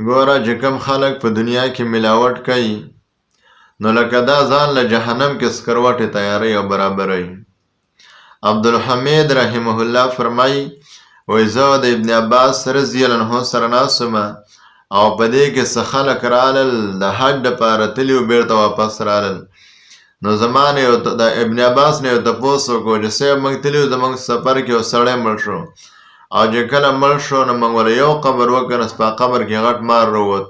ګوره چې کوم خلک په دنیا کې ملاوټ کوي نو لکه دا ځان له جهنم کې سکروټې تیاری او برابروي. عبدالحمید رحمه الله فرمایي وایي زه د ابن عباس رضی الله عنه سره ناست وم او په دې کې څه خلک رالل د حج دپاره تلي و بېرته واپس رالل. نو زما نه د ابن عباس نه یو تپوس وکړو چې صاحب موږ تلي وو زموږ سفر کې یو سړی مړ شو او چې کله مړ شو نو موږ ورله یو قبر وکړنس په قبر کې غټ مار راووت،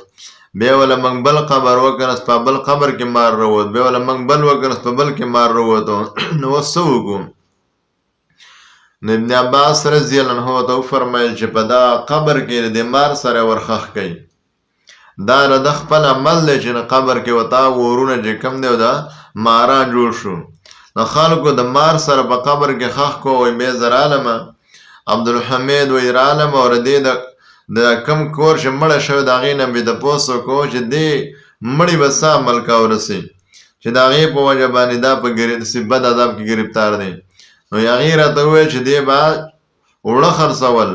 بیا ولې موږ بل قبر وکړنس په بل قبر کې مار راووت، بیا ولې موږ بل وکړنس په بل کې مار راووتو. نو اوس څه وکړو؟ نو ابن عباس رضی الله عنه ورته وفرمیل چې په دا قبر کې د مار سره ورخښ کوي. دا د خپل عمل دی چې نه قبر کې ورته ورونه چې کوم دی دا ماران جوړ شو. نو خلکو د مار سره په قبر کې خښ کو وایي بیا زه رالمه. عبدالحمید وایي رالم او د کم کور چې مړه شوی د هغې نه مې تپوس وکړو چې دې مړي به څه عمل کولسی چې د هغې په وجه باندې دا په بد عذاب کې ګرفتار دی. نو هغې راته وویل چې دې به اوړه خرڅول،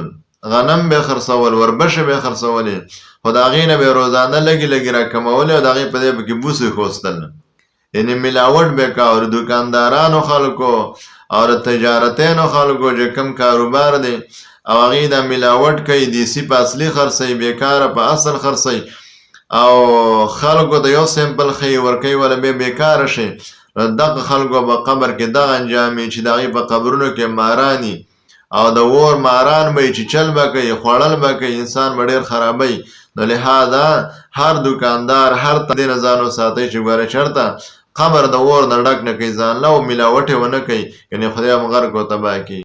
غنم به خرڅول، وربشې به خرڅولې، خو د هغې نه به یې روزانه لږې لږې راکمولې او د هغې په دې پکې بوسې خوستل. یعنې ملاوټ به کا او د دوکاندارانو خلکو او د تجارتینو خلکو چې کوم کاروبار دی او هغې دا ملاوټ کوي، دیسي په اصلي خرڅوي، بېکاره په اصل خرڅوي او خلکو ته یو سیمپل ښیي ورکوي وله بیا بېکاره شي. دغه خلکو به قبر کې دغه انجام وي چې د هغې په قبرونو کې ماران او د اور ماران به چې چل به کوي، خوړل به کوي، انسان به ډېر خرابوي. نو لهذا هر دوکاندار هر دې نه ځان وساتئ چې ګوره چېرته قبر د اور نه ډک نه کوي ځان له او ملاوټې ونه کوي، یعنې خدای هم غرق او تباه کوي.